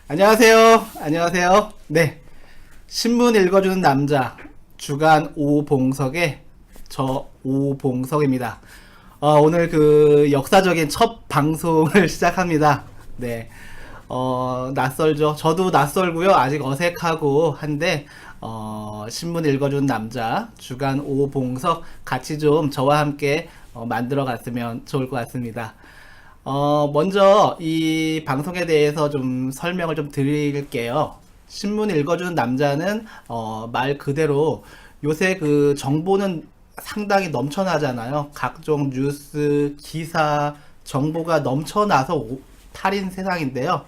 안녕하세요. 안녕하세요. 네. 신문 읽어주는 남자, 주간 오봉석의 저 오봉석입니다. 오늘 그 역사적인 첫 방송을 시작합니다. 네. 낯설죠. 저도 낯설고요. 아직 어색하고 한데, 신문 읽어주는 남자, 주간 오봉석 같이 좀 저와 함께 만들어 갔으면 좋을 것 같습니다. 먼저 이 방송에 대해서 좀 설명을 좀 드릴게요. 신문 읽어주는 남자는 말 그대로 요새 그 정보는 상당히 넘쳐나잖아요. 각종 뉴스, 기사, 정보가 넘쳐나서 탈인 세상인데요.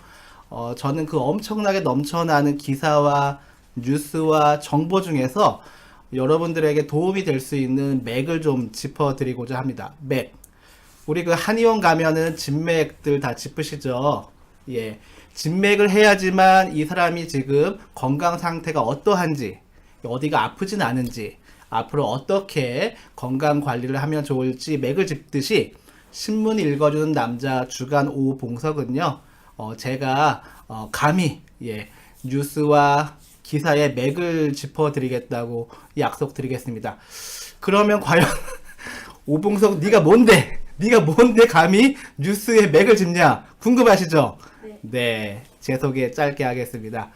저는 그 엄청나게 넘쳐나는 기사와 뉴스와 정보 중에서 여러분들에게 도움이 될 수 있는 맥을 좀 짚어드리고자 합니다. 맥. 우리 그 한의원 가면은 진맥들 다 짚으시죠? 예. 진맥을 해야지만 이 사람이 지금 건강 상태가 어떠한지, 어디가 아프진 않은지, 앞으로 어떻게 건강 관리를 하면 좋을지 맥을 짚듯이 신문 읽어주는 남자 주간 오봉석은요, 제가 감히 예, 뉴스와 기사의 맥을 짚어드리겠다고 약속드리겠습니다. 그러면 과연 오봉석 네가 뭔데? 네가 뭔데 감히 뉴스의 맥을 짚냐? 궁금하시죠? 네. 네, 제 소개 짧게 하겠습니다.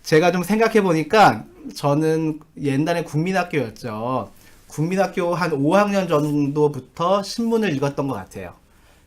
제가 좀 생각해 보니까 저는 옛날에 국민학교였죠. 국민학교 한 5학년 정도부터 신문을 읽었던 것 같아요.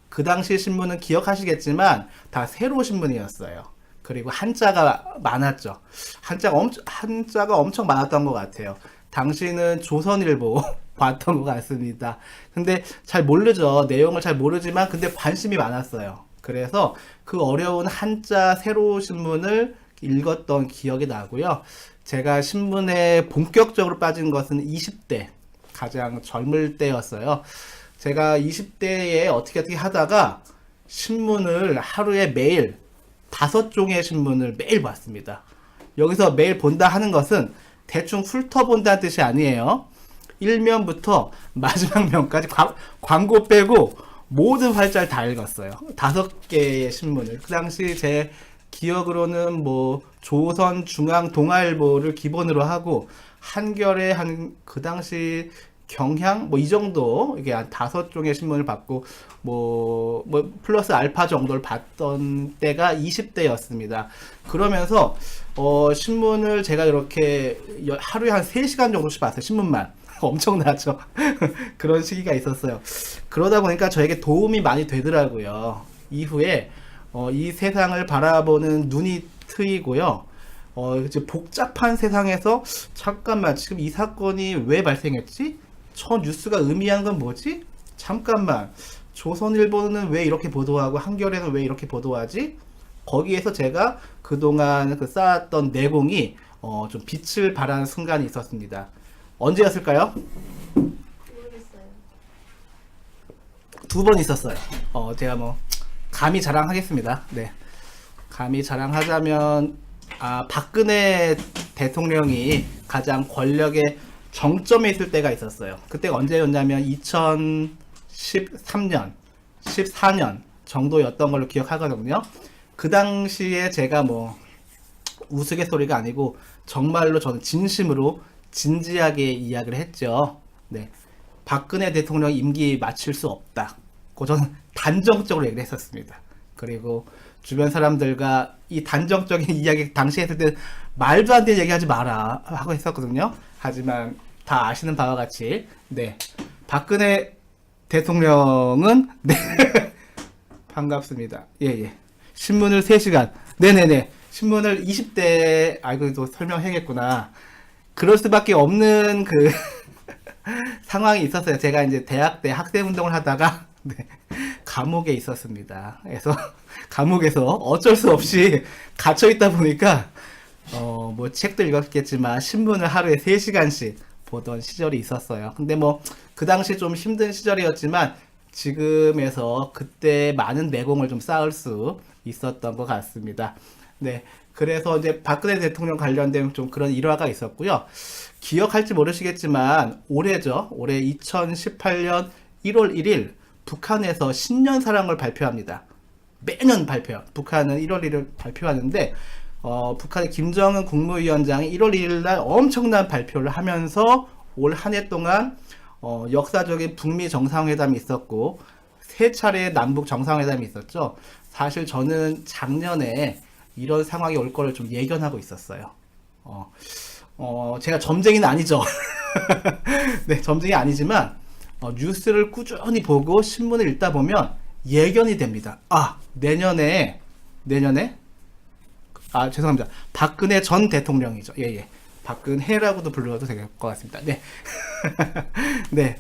그 당시 신문은 기억하시겠지만 다 세로 신문이었어요. 그리고 한자가 많았죠. 한자가 엄청 많았던 것 같아요. 당시는 조선일보 봤던 것 같습니다. 근데 잘 모르죠. 내용을 잘 모르지만 근데 관심이 많았어요. 그래서 그 어려운 한자 세로 신문을 읽었던 기억이 나고요. 제가 신문에 본격적으로 빠진 것은 20대, 가장 젊을 때였어요. 제가 20대에 어떻게 하다가 신문을 하루에 매일 5종의 신문을 매일 봤습니다. 여기서 매일 본다 하는 것은 대충 훑어본다는 뜻이 아니에요. 1면부터 마지막 면까지 광고 빼고 모든 활자를 다 읽었어요. 5개의 신문을. 그 당시 제 기억으로는 뭐 조선, 중앙, 동아일보를 기본으로 하고 한겨레 그 당시 경향 뭐 이 정도 이게 한 5종의 신문을 받고 뭐 플러스 알파 정도를 봤던 때가 20대였습니다. 그러면서 신문을 제가 이렇게 하루에 한 3시간 정도씩 봤어요. 신문만. 엄청나죠. 그런 시기가 있었어요. 그러다 보니까 저에게 도움이 많이 되더라고요. 이후에 이 세상을 바라보는 눈이 트이고요. 이제 복잡한 세상에서 잠깐만 지금 이 사건이 왜 발생했지? 저 뉴스가 의미한 건 뭐지? 잠깐만 조선일보는 왜 이렇게 보도하고 한겨레는 왜 이렇게 보도하지? 거기에서 제가 그동안 그 쌓았던 내공이 좀 빛을 발한 순간이 있었습니다. 언제였을까요? 모르겠어요. 2번 있었어요. 제가 뭐 감히 자랑하겠습니다. 네, 감히 자랑하자면 박근혜 대통령이 가장 권력의 정점에 있을 때가 있었어요. 그때가 언제였냐면 2013년, 14년 정도였던 걸로 기억하거든요. 그 당시에 제가 뭐 우스갯소리가 아니고 정말로 저는 진심으로 진지하게 이야기를 했죠. 네, 박근혜 대통령 임기 마칠 수 없다. 고 저는 단정적으로 얘기를 했었습니다. 그리고 주변 사람들과 이 단정적인 이야기 당시 했을 때 말도 안 되는 얘기하지 마라 하고 했었거든요. 하지만 다 아시는 바와 같이 네, 박근혜 대통령은 네 반갑습니다. 예예. 신문을 3시간 네네네 신문을 20대 아이고 설명해야겠구나. 그럴 수밖에 없는 그 상황이 있었어요. 제가 이제 대학 때 학생운동을 하다가 네, 감옥에 있었습니다. 그래서 감옥에서 어쩔 수 없이 갇혀 있다 보니까 뭐 책도 읽었겠지만 신문을 하루에 3시간씩 보던 시절이 있었어요. 근데 뭐 그 당시 좀 힘든 시절이었지만 지금에서 그때 많은 내공을 좀 쌓을 수 있었던 것 같습니다. 네. 그래서 이제 박근혜 대통령 관련된 좀 그런 일화가 있었고요. 기억할지 모르시겠지만 올해죠. 올해 2018년 1월 1일 북한에서 신년사랑을 발표합니다. 매년 발표해요. 북한은 1월 1일 발표하는데 북한의 김정은 국무위원장이 1월 1일 날 엄청난 발표를 하면서 올 한 해 동안 역사적인 북미 정상회담이 있었고 세 차례의 남북 정상회담이 있었죠. 사실 저는 작년에 이런 상황이 올 거를 좀 예견하고 있었어요. 제가 점쟁이는 아니죠. 네, 점쟁이 아니지만 뉴스를 꾸준히 보고 신문을 읽다 보면 예견이 됩니다. 내년에 죄송합니다. 박근혜 전 대통령이죠. 예. 박근혜라고도 불러도 될 것 같습니다. 네. 네.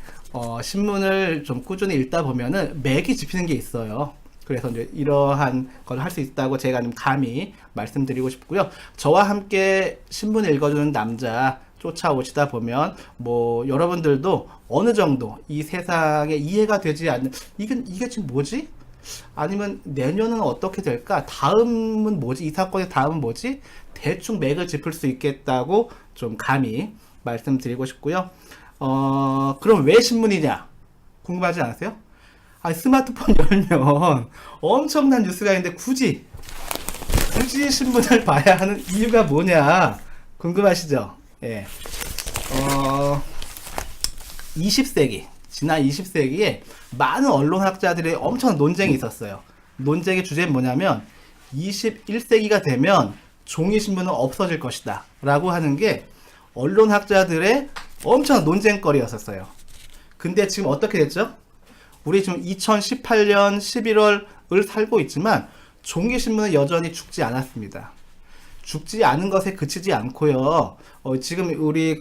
신문을 좀 꾸준히 읽다 보면은 맥이 짚히는 게 있어요. 그래서 이제 이러한 걸 할 수 있다고 제가 좀 감히 말씀드리고 싶고요. 저와 함께 신문을 읽어주는 남자 쫓아오시다 보면 뭐 여러분들도 어느 정도 이 세상에 이해가 되지 않는 이게 지금 뭐지? 아니면 내년은 어떻게 될까? 다음은 뭐지? 이 사건의 다음은 뭐지? 대충 맥을 짚을 수 있겠다고 좀 감히 말씀드리고 싶고요. 그럼 왜 신문이냐? 궁금하지 않으세요? 스마트폰 열면 엄청난 뉴스가 있는데 굳이 신문을 봐야 하는 이유가 뭐냐? 궁금하시죠? 예. 지난 20세기에 많은 언론학자들의 엄청난 논쟁이 있었어요. 논쟁의 주제는 뭐냐면 21세기가 되면 종이신문은 없어질 것이다 라고 하는 게 언론학자들의 엄청난 논쟁거리였었어요. 근데 지금 어떻게 됐죠? 우리 지금 2018년 11월을 살고 있지만 종이신문은 여전히 죽지 않았습니다. 죽지 않은 것에 그치지 않고요. 지금 우리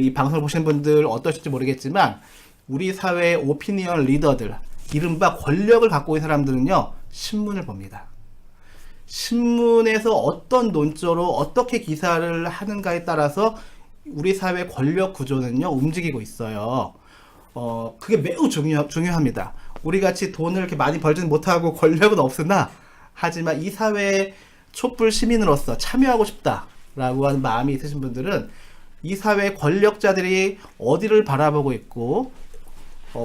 이 방송을 보시는 분들 어떠실지 모르겠지만 우리 사회의 오피니언 리더들, 이른바 권력을 갖고 있는 사람들은요, 신문을 봅니다. 신문에서 어떤 논조로 어떻게 기사를 하는가에 따라서 우리 사회 권력 구조는요, 움직이고 있어요. 그게 매우 중요합니다. 우리 같이 돈을 이렇게 많이 벌지는 못하고 권력은 없으나, 하지만 이 사회의 촛불 시민으로서 참여하고 싶다라고 하는 마음이 있으신 분들은 이 사회 권력자들이 어디를 바라보고 있고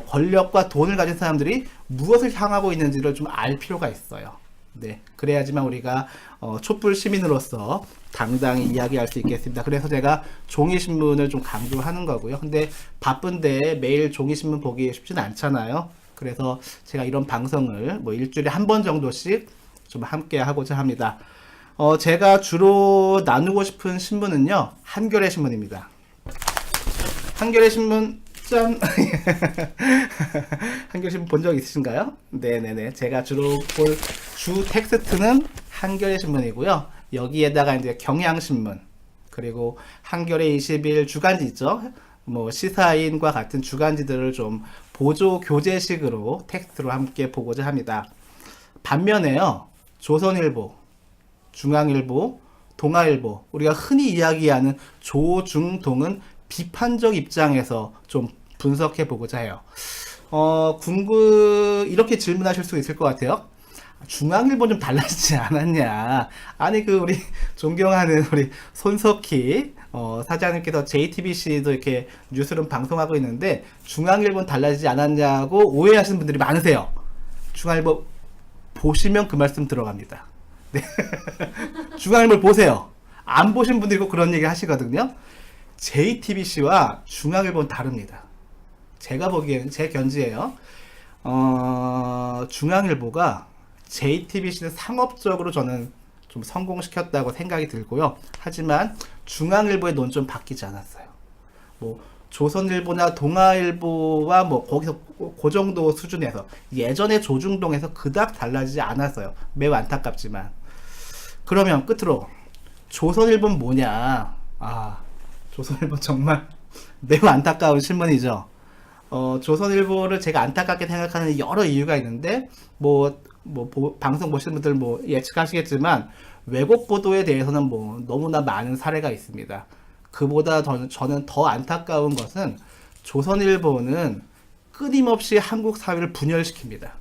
권력과 돈을 가진 사람들이 무엇을 향하고 있는지를 좀 알 필요가 있어요. 네, 그래야지만 우리가 촛불 시민으로서 당당히 이야기할 수 있겠습니다. 그래서 제가 종이신문을 좀 강조하는 거고요. 근데 바쁜데 매일 종이신문 보기 쉽지는 않잖아요. 그래서 제가 이런 방송을 뭐 일주일에 한 번 정도씩 좀 함께 하고자 합니다. 제가 주로 나누고 싶은 신문은요, 한겨레 신문입니다. 한겨레 신문 짠! 한겨레 신문 본 적 있으신가요? 네네네. 제가 주로 볼 주 텍스트는 한겨레 신문이고요. 여기에다가 이제 경향신문, 그리고 한겨레 20일 주간지 있죠? 뭐 시사인과 같은 주간지들을 좀 보조 교재식으로 텍스트로 함께 보고자 합니다. 반면에요, 조선일보, 중앙일보, 동아일보, 우리가 흔히 이야기하는 조중동은 비판적 입장에서 좀 분석해 보고자 해요. 이렇게 질문하실 수 있을 것 같아요. 중앙일보 좀 달라지지 않았냐? 아니, 우리 존경하는 우리 손석희 사장님께서 JTBC도 이렇게 뉴스룸 방송하고 있는데 중앙일보는 달라지지 않았냐고 오해하시는 분들이 많으세요. 중앙일보 보시면 그 말씀 들어갑니다. 네. 중앙일보를 보세요. 안 보신 분들이 그런 얘기 하시거든요. JTBC와 중앙일보는 다릅니다. 제가 보기에는 제 견지예요. 중앙일보가 JTBC는 상업적으로 저는 좀 성공시켰다고 생각이 들고요. 하지만 중앙일보의 논조는 바뀌지 않았어요. 뭐 조선일보나 동아일보와 뭐 거기서 그 정도 수준에서 예전에 조중동에서 그닥 달라지지 않았어요. 매우 안타깝지만. 그러면 끝으로 조선일보는 뭐냐? 조선일보 정말 매우 안타까운 신문이죠. 조선일보를 제가 안타깝게 생각하는 여러 이유가 있는데 방송 보시는 분들 예측하시겠지만 왜곡 보도에 대해서는 너무나 많은 사례가 있습니다. 그보다 저는 더 안타까운 것은 조선일보는 끊임없이 한국 사회를 분열시킵니다.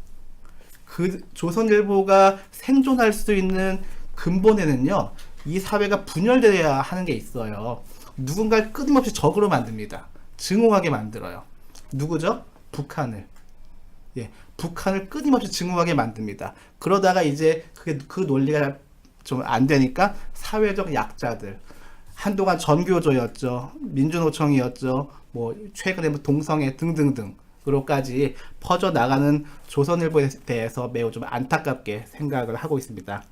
조선일보가 생존할 수 있는 근본에는요, 이 사회가 분열되어야 하는 게 있어요. 누군가를 끊임없이 적으로 만듭니다. 증오하게 만들어요. 누구죠? 북한을. 예, 북한을 끊임없이 증오하게 만듭니다. 그러다가 이제 그 논리가 좀 안 되니까 사회적 약자들, 한동안 전교조였죠, 민주노총이었죠, 뭐 최근에 뭐 동성애 등등등으로까지 퍼져 나가는 조선일보에 대해서 매우 좀 안타깝게 생각을 하고 있습니다.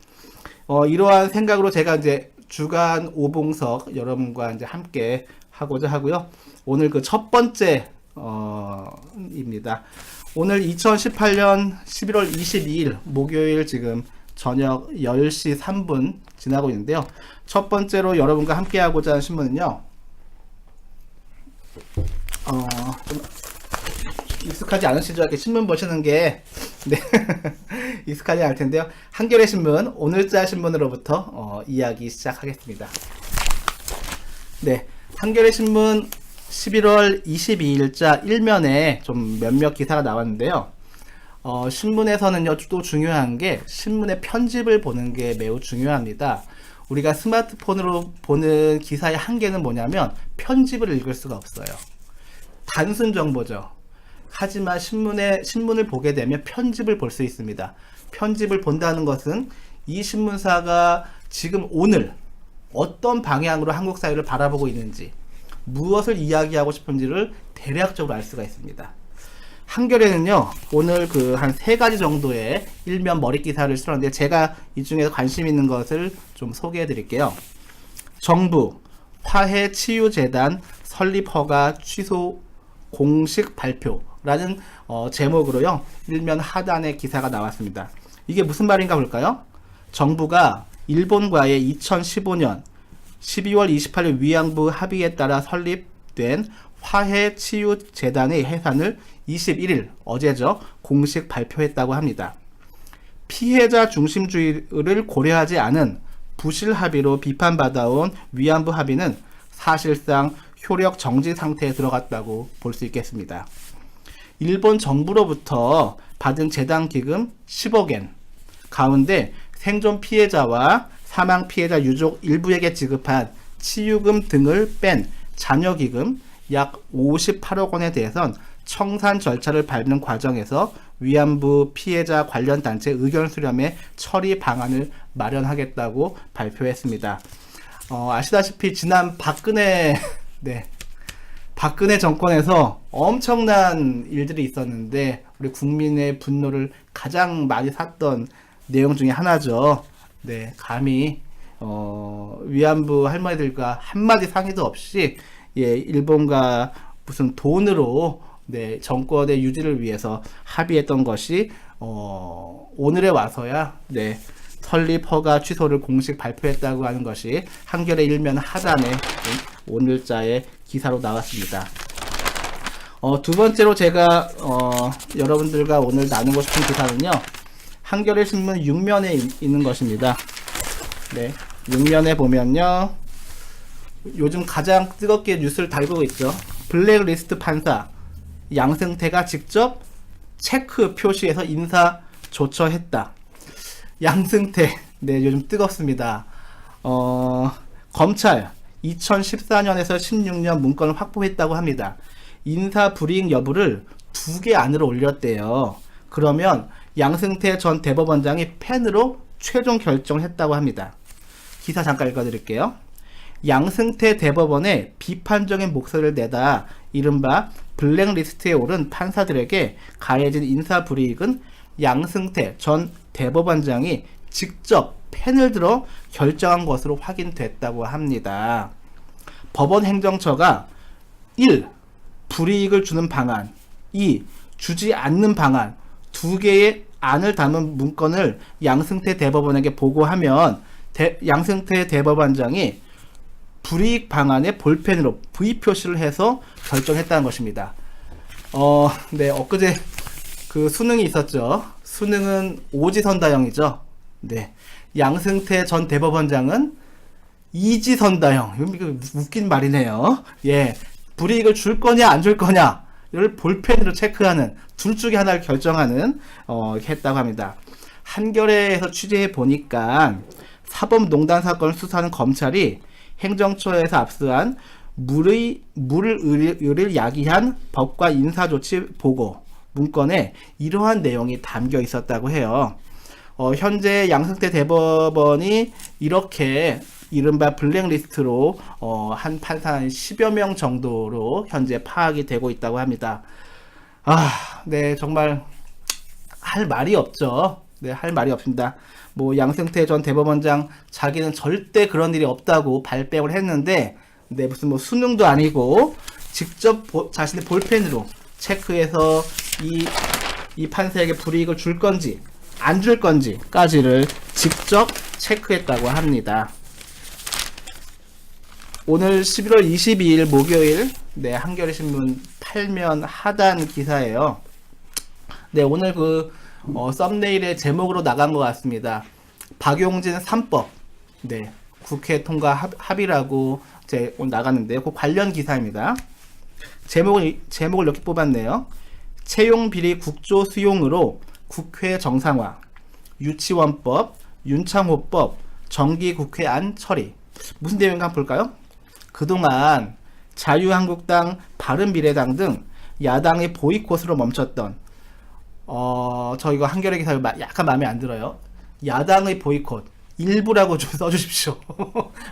이러한 생각으로 제가 이제 주간 오봉석 여러분과 이제 함께 하고자 하고요. 오늘 그 첫 번째 입니다. 오늘 2018년 11월 22일 목요일 지금 저녁 10시 3분 지나고 있는데요. 첫 번째로 여러분과 함께 하고자 하는 신문은요. 좀 익숙하지 않으시죠? 이렇게 신문 보시는 게 네. 익숙하지 않을 텐데요. 한겨레 신문 오늘자 신문으로부터 이야기 시작하겠습니다. 네. 한겨레 신문 11월 22일자 일면에 좀 몇몇 기사가 나왔는데요. 신문에서는요, 또 중요한 게 신문의 편집을 보는 게 매우 중요합니다. 우리가 스마트폰으로 보는 기사의 한계는 뭐냐면 편집을 읽을 수가 없어요. 단순 정보죠. 하지만 신문을 보게 되면 편집을 볼 수 있습니다. 편집을 본다는 것은 이 신문사가 지금 오늘 어떤 방향으로 한국 사회를 바라보고 있는지, 무엇을 이야기하고 싶은지를 대략적으로 알 수가 있습니다. 한겨레는요, 오늘 그 한 3가지 정도의 일면 머리 기사를 실었는데, 제가 이 중에서 관심 있는 것을 좀 소개해 드릴게요. 정부 화해치유재단 설립 허가 취소 공식 발표라는 제목으로요, 일면 하단에 기사가 나왔습니다. 이게 무슨 말인가 볼까요? 정부가 일본과의 2015년 12월 28일 위안부 합의에 따라 설립된 화해치유재단의 해산을 21일 어제죠, 공식 발표했다고 합니다. 피해자 중심주의를 고려하지 않은 부실 합의로 비판받아온 위안부 합의는 사실상 효력 정지 상태에 들어갔다고 볼 수 있겠습니다. 일본 정부로부터 받은 재단 기금 10억엔 가운데 생존 피해자와 사망 피해자 유족 일부에게 지급한 치유금 등을 뺀 잔여 기금 약 58억 원에 대해선 청산 절차를 밟는 과정에서 위안부 피해자 관련 단체 의견 수렴에 처리 방안을 마련하겠다고 발표했습니다. 아시다시피 지난 박근혜 정권에서 엄청난 일들이 있었는데 우리 국민의 분노를 가장 많이 샀던 내용 중에 하나죠. 네, 감히 위안부 할머니들과 한마디 상의도 없이 일본과 무슨 돈으로 정권의 유지를 위해서 합의했던 것이 오늘에 와서야 설립 허가 취소를 공식 발표했다고 하는 것이 한겨레 일면 하단에 오늘자의 기사로 나왔습니다. 두 번째로 제가 여러분들과 오늘 나누고 싶은 기사는요, 한겨레 신문 6면에 있는 것입니다. 네, 6면에 보면요, 요즘 가장 뜨겁게 뉴스를 달구고 있죠. 블랙리스트 판사 양승태가 직접 체크 표시해서 인사 조처했다. 양승태, 요즘 뜨겁습니다. 검찰 2014년에서 16년 문건을 확보했다고 합니다. 인사 불이익 여부를 2개 안으로 올렸대요. 그러면 양승태 전 대법원장이 펜으로 최종 결정했다고 합니다. 기사 잠깐 읽어드릴게요. 양승태 대법원의 비판적인 목소리를 내다 이른바 블랙리스트에 오른 판사들에게 가해진 인사불이익은 양승태 전 대법원장이 직접 펜을 들어 결정한 것으로 확인됐다고 합니다. 법원 행정처가 1. 불이익을 주는 방안, 2. 주지 않는 방안, 2개의 안을 담은 문건을 양승태 대법원에게 보고하면 양승태 대법원장이 불이익 방안에 볼펜으로 V 표시를 해서 결정했다는 것입니다. 엊그제 그 수능이 있었죠. 수능은 오지선다형이죠. 양승태 전 대법원장은 이지선다형. 이거 웃긴 말이네요. 불이익을 줄 거냐 안 줄 거냐 이를 볼펜으로 체크하는 둘 중에 하나를 결정하는 했다고 합니다. 한겨레에서 취재해 보니까 사법농단 사건을 수사하는 검찰이 행정처에서 압수한 물을 야기한 법과 인사조치 보고 문건에 이러한 내용이 담겨 있었다고 해요. 현재 양승태 대법원이 이렇게 이른바 블랙리스트로 한 판사 10여 명 정도로 현재 파악이 되고 있다고 합니다. 네, 정말 할 말이 없죠. 네, 할 말이 없습니다. 뭐 양승태 전 대법원장 자기는 절대 그런 일이 없다고 발뺌을 했는데, 네, 무슨 뭐 수능도 아니고 직접 자신의 볼펜으로 체크해서 이 판사에게 불이익을 줄 건지 안 줄 건지까지를 직접 체크했다고 합니다. 오늘 11월 22일 목요일, 네, 한겨레신문 8면 하단 기사예요. 네, 오늘 썸네일의 제목으로 나간 것 같습니다. 박용진 3법, 네, 국회 통과 합의라고 오늘 나갔는데요. 그 관련 기사입니다. 제목을 이렇게 뽑았네요. 채용 비리 국조 수용으로 국회 정상화, 유치원법, 윤창호법, 정기국회안 처리. 무슨 내용인가 한번 볼까요? 그동안 자유한국당, 바른미래당 등 야당의 보이콧으로 멈췄던 저 이거 한겨레 기사 약간 마음에 안 들어요. 야당의 보이콧 일부라고 좀 써주십시오.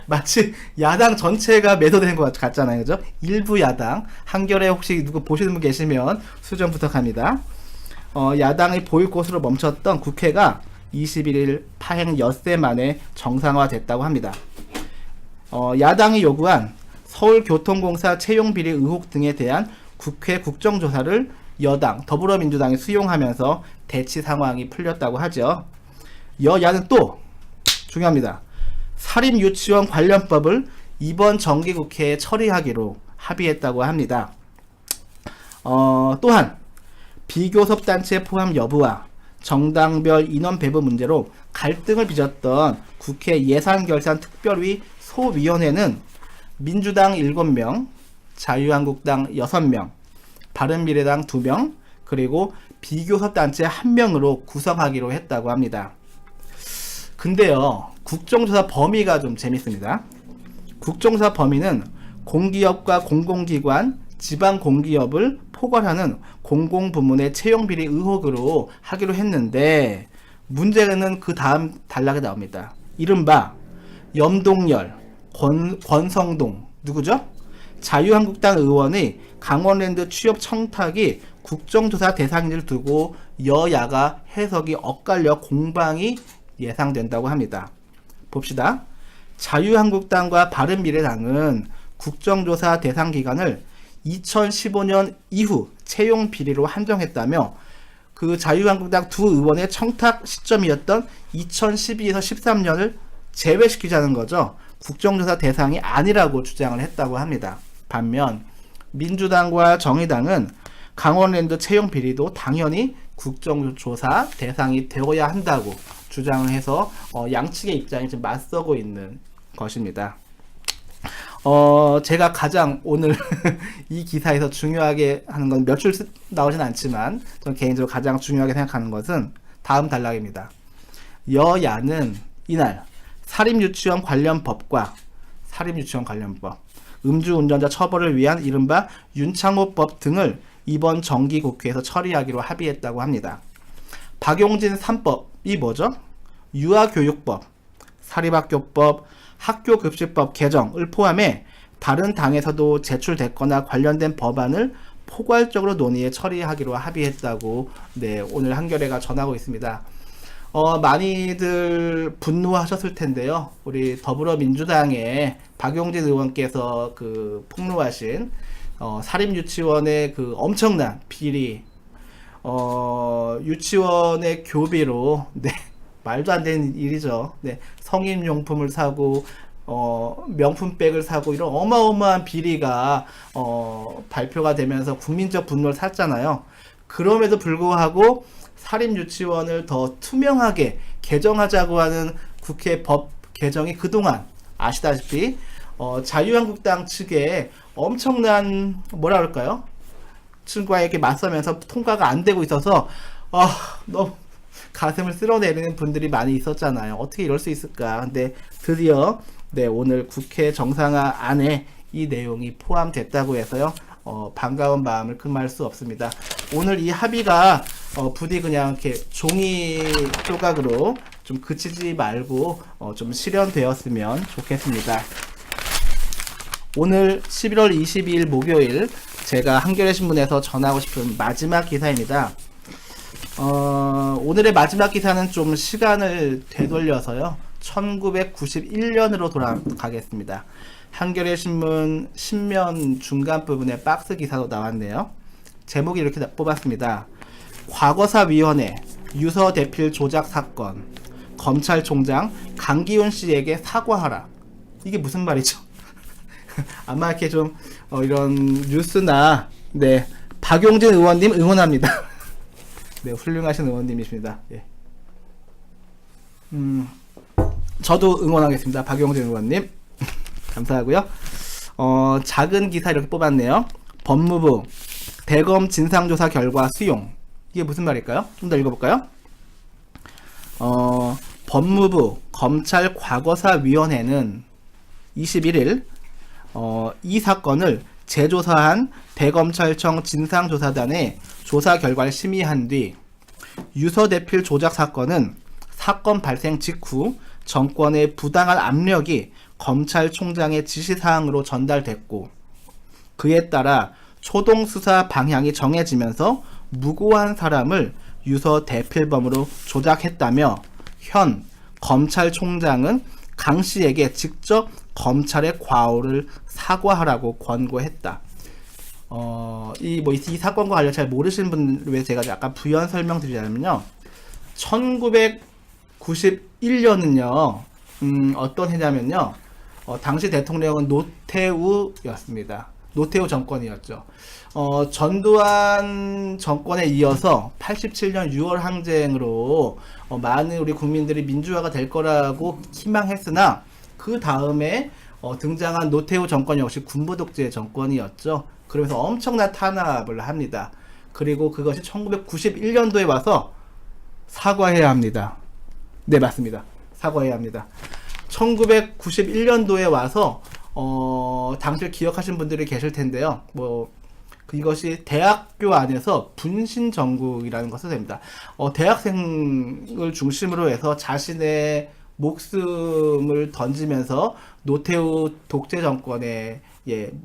마치 야당 전체가 매도되는 것 같잖아요, 그죠? 일부 야당. 한겨레 혹시 누구 보시는 분 계시면 수정 부탁합니다. 야당의 보이콧으로 멈췄던 국회가 21일 파행 엿새 만에 정상화됐다고 합니다. 야당이 요구한 서울교통공사 채용비리 의혹 등에 대한 국회 국정조사를 여당 더불어민주당이 수용하면서 대치 상황이 풀렸다고 하죠. 여야는 또 중요합니다. 사립유치원 관련법을 이번 정기국회에 처리하기로 합의했다고 합니다. 또한 비교섭단체 포함 여부와 정당별 인원 배분 문제로 갈등을 빚었던 국회 예산결산특별위 소위원회는 민주당 7명, 자유한국당 6명, 바른미래당 2명, 그리고 비교섭단체 1명으로 구성하기로 했다고 합니다. 근데요, 국정조사 범위가 좀 재밌습니다. 국정조사 범위는 공기업과 공공기관, 지방공기업을 포괄하는 공공부문의 채용비리 의혹으로 하기로 했는데, 문제는 그 다음 단락에 나옵니다. 이른바 염동열, 권성동, 누구죠? 자유한국당 의원의 강원랜드 취업 청탁이 국정조사 대상인지를 두고 여야가 해석이 엇갈려 공방이 예상된다고 합니다. 봅시다. 자유한국당과 바른미래당은 국정조사 대상 기간을 2015년 이후 채용 비리로 한정했다며, 그 자유한국당 두 의원의 청탁 시점이었던 2012에서 13년을 제외시키자는 거죠. 국정조사 대상이 아니라고 주장을 했다고 합니다. 반면 민주당과 정의당은 강원랜드 채용 비리도 당연히 국정조사 대상이 되어야 한다고 주장을 해서 양측의 입장이 좀 맞서고 있는 것입니다. 제가 가장 오늘 이 기사에서 중요하게 하는 건 몇 줄 나오진 않지만 저는 개인적으로 가장 중요하게 생각하는 것은 다음 단락입니다. 여야는 이날 사립유치원 관련법과 사립유치원 관련법, 음주운전자 처벌을 위한 이른바 윤창호법 등을 이번 정기국회에서 처리하기로 합의했다고 합니다. 박용진 3법이 뭐죠? 유아교육법, 사립학교법, 학교급식법 개정을 포함해 다른 당에서도 제출됐거나 관련된 법안을 포괄적으로 논의해 처리하기로 합의했다고, 네, 오늘 한겨레가 전하고 있습니다. 많이들 분노하셨을 텐데요. 우리 더불어민주당의 박용진 의원께서 폭로하신 사립유치원의 엄청난 비리, 유치원의 교비로, 네, 말도 안 되는 일이죠. 네, 성인용품을 사고 명품백을 사고 이런 어마어마한 비리가 발표가 되면서 국민적 분노를 샀잖아요. 그럼에도 불구하고 사립유치원을 더 투명하게 개정하자고 하는 국회 법 개정이 그동안 아시다시피 자유한국당 측에 엄청난 뭐라 그럴까요? 층과 이렇게 맞서면서 통과가 안 되고 있어서 너무 가슴을 쓸어내리는 분들이 많이 있었잖아요. 어떻게 이럴 수 있을까? 근데 드디어, 네, 오늘 국회 정상화 안에 이 내용이 포함됐다고 해서요. 반가운 마음을 금할 수 없습니다. 오늘 이 합의가 부디 그냥 이렇게 종이 조각으로 좀 그치지 말고 좀 실현되었으면 좋겠습니다. 오늘 11월 22일 목요일 제가 한겨레 신문에서 전하고 싶은 마지막 기사입니다. 오늘의 마지막 기사는 좀 시간을 되돌려서요. 1991년으로 돌아가겠습니다. 한겨레 신문 신면 중간 부분에 박스 기사도 나왔네요. 제목이 이렇게 뽑았습니다. 과거사위원회 유서 대필 조작 사건 검찰총장 강기훈 씨에게 사과하라. 이게 무슨 말이죠? 아마 이렇게 좀 이런 뉴스나 네 박용진 의원님 응원합니다. 네, 훌륭하신 의원님이십니다. 예. 저도 응원하겠습니다. 박용진 의원님. 감사하고요. 작은 기사 이렇게 뽑았네요. 법무부 대검 진상조사 결과 수용. 이게 무슨 말일까요? 좀 더 읽어볼까요? 법무부 검찰 과거사위원회는 21일 이 사건을 재조사한 대검찰청 진상조사단의 조사 결과를 심의한 뒤 유서 대필 조작 사건은 사건 발생 직후 정권의 부당한 압력이 검찰총장의 지시사항으로 전달됐고 그에 따라 초동 수사 방향이 정해지면서 무고한 사람을 유서 대필범으로 조작했다며 현 검찰총장은 강 씨에게 직접 검찰의 과오를 사과하라고 권고했다. 이 사건과 관련 잘 모르시는 분을 위해 제가 약간 부연 설명드리자면요. 1991년은요, 어떤 해냐면요, 당시 대통령은 노태우였습니다. 노태우 정권이었죠. 전두환 정권에 이어서 87년 6월 항쟁으로 많은 우리 국민들이 민주화가 될 거라고 희망했으나 그 다음에 등장한 노태우 정권 역시 군부 독재 정권이었죠. 그러면서 엄청난 탄압을 합니다. 그리고 그것이 1991년도에 와서 사과해야 합니다. 네, 맞습니다. 사과해야 합니다. 1991년도에 와서 당시를 기억하신 분들이 계실 텐데요. 이것이 대학교 안에서 분신정국이라는 것을 됩니다. 대학생을 중심으로 해서 자신의 목숨을 던지면서 노태우 독재 정권에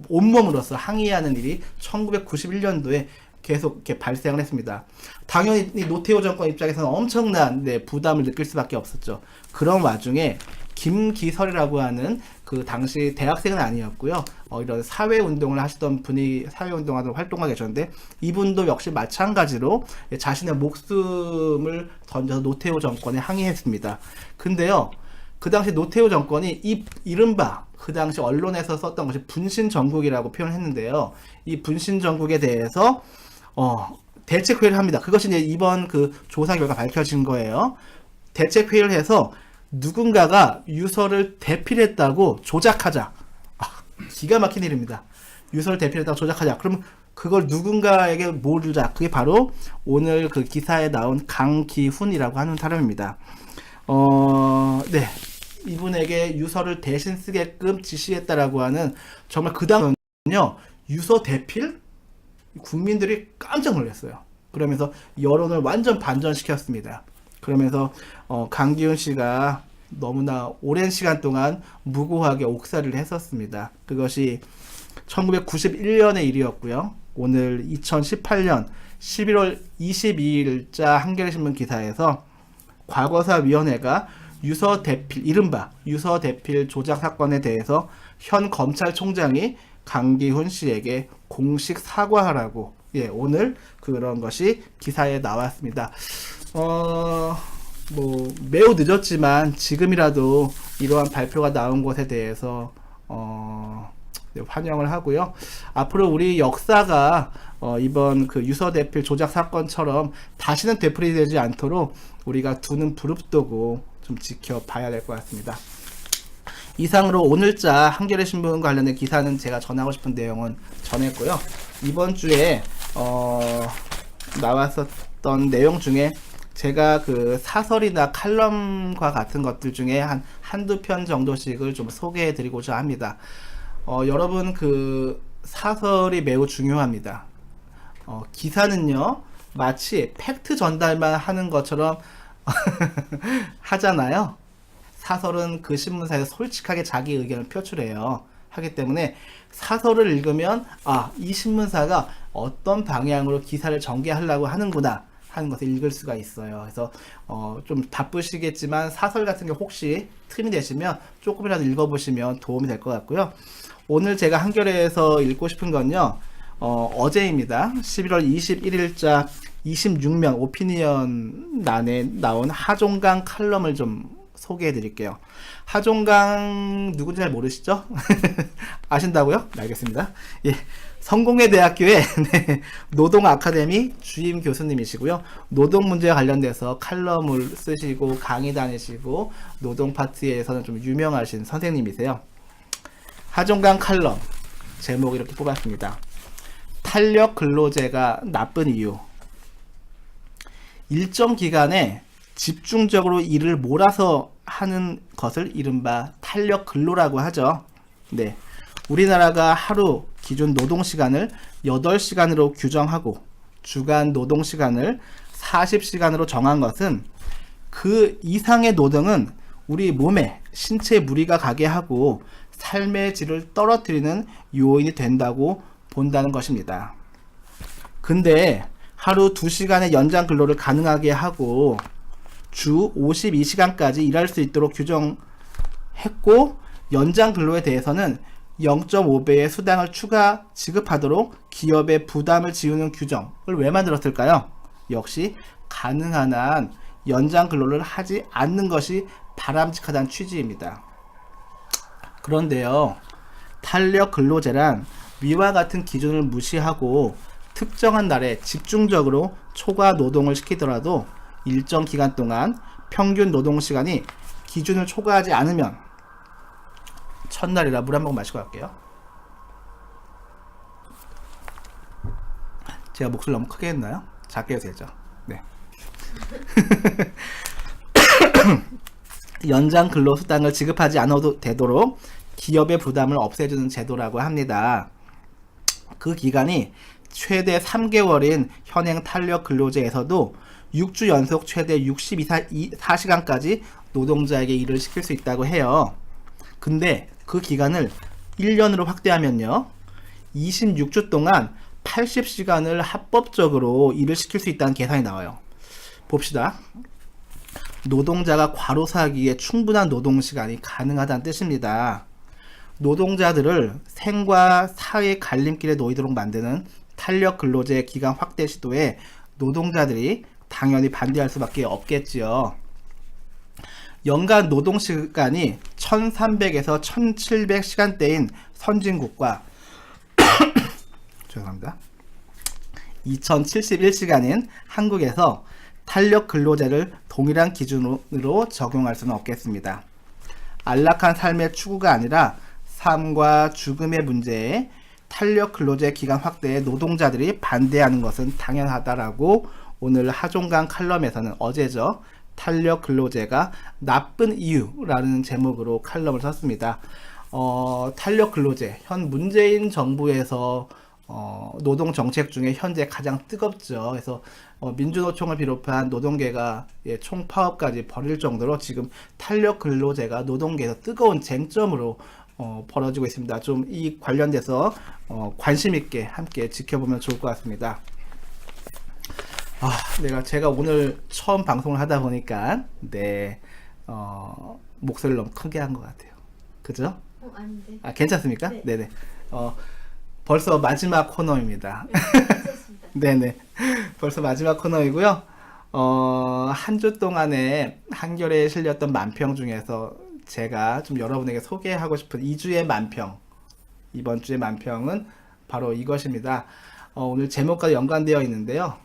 온몸으로서 항의하는 일이 1991년도에 계속 이렇게 발생을 했습니다. 당연히 노태우 정권 입장에서는 엄청난 부담을 느낄 수밖에 없었죠. 그런 와중에 김기설이라고 하는 그 당시 대학생은 아니었고요. 이런 사회운동을 하시던 분이 사회운동하던 활동하고 계셨는데 이분도 역시 마찬가지로 자신의 목숨을 던져서 노태우 정권에 항의했습니다. 근데요, 그 당시 노태우 정권이 이른바 그 당시 언론에서 썼던 것이 분신정국이라고 표현했는데요. 이 분신정국에 대해서 대책회의를 합니다. 그것이 이제 이번 그 조사 결과 밝혀진 거예요. 대책회의를 해서 누군가가 유서를 대필했다고 조작하자. 기가 막힌 일입니다. 유서를 대필했다고 조작하자. 그럼 그걸 누군가에게 모르자. 그게 바로 오늘 그 기사에 나온 강기훈이라고 하는 사람입니다. 네. 이분에게 유서를 대신 쓰게끔 지시했다라고 하는 정말 그 당은요. 유서 대필? 국민들이 깜짝 놀랐어요. 그러면서 여론을 완전 반전시켰습니다. 그러면서 강기훈 씨가 너무나 오랜 시간 동안 무고하게 옥살이를 했었습니다. 그것이 1991년의 일이었고요. 오늘 2018년 11월 22일자 한겨레신문 기사에서 과거사위원회가 유서 대필, 이른바 유서 대필 조작 사건에 대해서 현 검찰총장이 강기훈 씨에게 공식 사과하라고 오늘 그런 것이 기사에 나왔습니다. 매우 늦었지만 지금이라도 이러한 발표가 나온 것에 대해서 환영을 하고요. 앞으로 우리 역사가 이번 그 유서 대필 조작 사건처럼 다시는 되풀이되지 않도록 우리가 두 눈 부릅뜨고 좀 지켜봐야 될 것 같습니다. 이상으로 오늘자 한겨레 신문 관련된 기사는 제가 전하고 싶은 내용은 전했고요. 이번 주에 나왔었던 내용 중에 제가 그 사설이나 칼럼과 같은 것들 중에 한두 편 정도씩을 좀 소개해 드리고자 합니다. 여러분 그 사설이 매우 중요합니다. 기사는요, 마치 팩트 전달만 하는 것처럼 하잖아요. 사설은 그 신문사에서 솔직하게 자기 의견을 표출해요. 하기 때문에 사설을 읽으면 이 신문사가 어떤 방향으로 기사를 전개하려고 하는구나 하는 것을 읽을 수가 있어요. 그래서 좀 바쁘시겠지만 사설 같은 게 혹시 틈이 되시면 조금이라도 읽어보시면 도움이 될 것 같고요. 오늘 제가 한겨레에서 읽고 싶은 건요, 어제입니다. 11월 21일자 26면 오피니언란에 나온 하종강 칼럼을 좀 소개해 드릴게요. 하종강 누군지 잘 모르시죠? 아신다고요? 네, 알겠습니다. 예, 성공회 대학교의 네, 노동 아카데미 주임 교수님이시고요. 노동 문제와 관련돼서 칼럼을 쓰시고 강의 다니시고 노동 파트에서는 좀 유명하신 선생님이세요. 하종강 칼럼 제목 이렇게 뽑았습니다. 탄력 근로제가 나쁜 이유. 일정 기간에 집중적으로 일을 몰아서 하는 것을 이른바 탄력 근로라고 하죠. 네. 우리나라가 하루 기준 노동시간을 8시간으로 규정하고 주간 노동시간을 40시간으로 정한 것은 그 이상의 노동은 우리 몸에 신체 무리가 가게 하고 삶의 질을 떨어뜨리는 요인이 된다고 본다는 것입니다. 근데 하루 2시간의 연장 근로를 가능하게 하고 주 52시간까지 일할 수 있도록 규정했고 연장 근로에 대해서는 0.5배의 수당을 추가 지급하도록 기업에 부담을 지우는 규정을 왜 만들었을까요? 역시 가능한 한 연장 근로를 하지 않는 것이 바람직하다는 취지입니다. 그런데요, 탄력 근로제란 위와 같은 기준을 무시하고 특정한 날에 집중적으로 초과 노동을 시키더라도 일정 기간 동안 평균 노동시간이 기준을 초과하지 않으면 첫날이라 물 한 모금 마시고 갈게요. 제가 목소리 너무 크게 했나요? 작게 해도 되죠? 네. 연장 근로수당을 지급하지 않아도 되도록 기업의 부담을 없애주는 제도라고 합니다. 그 기간이 최대 3개월인 현행 탄력 근로제에서도 6주 연속 최대 64시간까지 노동자에게 일을 시킬 수 있다고 해요. 근데 그 기간을 1년으로 확대하면요, 26주 동안 80시간을 합법적으로 일을 시킬 수 있다는 계산이 나와요. 봅시다. 노동자가 과로사하기에 충분한 노동시간이 가능하다는 뜻입니다. 노동자들을 생과 사의 갈림길에 놓이도록 만드는 탄력 근로제 기간 확대 시도에 노동자들이 당연히 반대할 수밖에 없겠지요. 연간 노동시간이 1300에서 1700시간대인 선진국과 죄송합니다. 2071시간인 한국에서 탄력 근로제를 동일한 기준으로 적용할 수는 없겠습니다. 안락한 삶의 추구가 아니라 삶과 죽음의 문제에 탄력 근로제 기간 확대에 노동자들이 반대하는 것은 당연하다라고 오늘 하종강 칼럼에서는 어제죠. 탄력 근로제가 나쁜 이유라는 제목으로 칼럼을 썼습니다. 탄력 근로제, 현 문재인 정부에서 노동 정책 중에 현재 가장 뜨겁죠. 그래서 민주노총을 비롯한 노동계가 총파업까지 벌일 정도로 지금 탄력 근로제가 노동계에서 뜨거운 쟁점으로 벌어지고 있습니다. 좀 이 관련돼서 관심 있게 함께 지켜보면 좋을 것 같습니다. 제가 오늘 처음 방송을 하다 보니까 목소리를 너무 크게 한 것 같아요. 그죠? 아닌데. 괜찮습니까? 네. 네네. 벌써 마지막 코너입니다. 괜찮습니다. 네네. 벌써 마지막 코너이고요. 한 주 동안에 한겨레에 실렸던 만평 중에서 제가 좀 여러분에게 소개하고 싶은 2주의 만평, 이번 주의 만평은 바로 이것입니다. 오늘 제목과 연관되어 있는데요.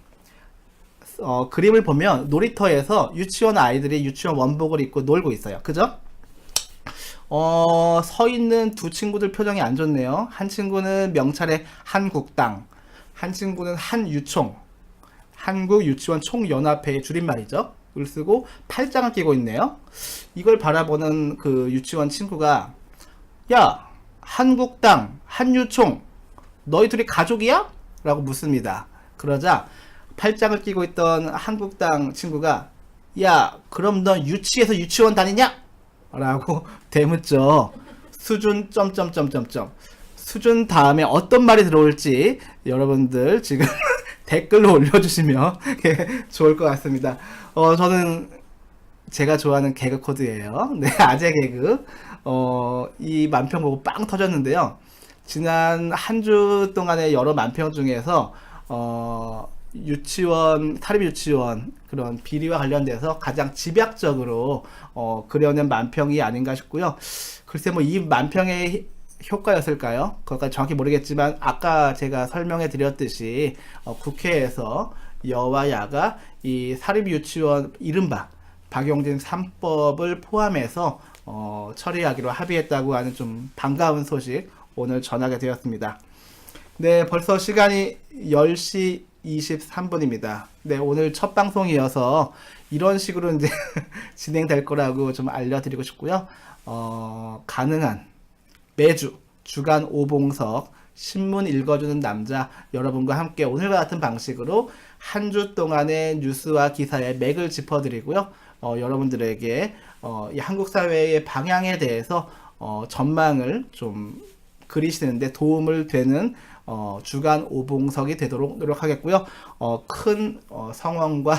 그림을 보면 놀이터에서 유치원 아이들이 유치원 원복을 입고 놀고 있어요. 그죠? 서 있는 두 친구들 표정이 안 좋네요. 한 친구는 명찰에 한국당, 한 친구는 한유총, 한국유치원 총연합회의 줄임말이죠. 을 쓰고 팔짱을 끼고 있네요. 이걸 바라보는 그 유치원 친구가, 야, 한국당, 한유총, 너희 둘이 가족이야? 라고 묻습니다. 그러자 팔짱을 끼고 있던 한국당 친구가 야, 그럼 너 유치에서 유치원 다니냐? 라고 대묻죠. 수준 점점점점점. 수준 다음에 어떤 말이 들어올지 여러분들 지금 댓글로 올려주시면 좋을 것 같습니다. 저는 제가 좋아하는 개그 코드예요. 네, 아재 개그. 이 만평 보고 빵 터졌는데요. 지난 한 주 동안의 여러 만평 중에서 유치원, 사립 유치원 그런 비리와 관련돼서 가장 집약적으로 그려낸 만평이 아닌가 싶고요. 글쎄 뭐 이 만평의 효과였을까요? 그것까지 정확히 모르겠지만 아까 제가 설명해 드렸듯이 국회에서 여와 야가 이 사립 유치원 이른바 박용진 3법을 포함해서 처리하기로 합의했다고 하는 좀 반가운 소식 오늘 전하게 되었습니다. 네, 벌써 시간이 10시 23분입니다. 네, 오늘 첫 방송이어서 이런 식으로 이제 진행될 거라고 좀 알려드리고 싶고요. 가능한 매주 주간 오봉석 신문 읽어주는 남자 여러분과 함께 오늘과 같은 방식으로 한 주 동안의 뉴스와 기사의 맥을 짚어드리고요. 여러분들에게 이 한국 사회의 방향에 대해서 전망을 좀 그리시는데 도움을 되는 주간 오봉석이 되도록 노력하겠고요. 큰 성원과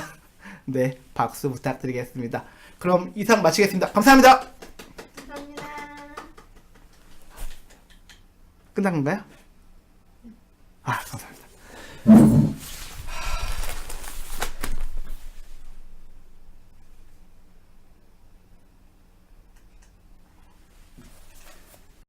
네, 박수 부탁드리겠습니다. 그럼 이상 마치겠습니다. 감사합니다. 감사합니다. 끝난 건가요? 아, 감사합니다.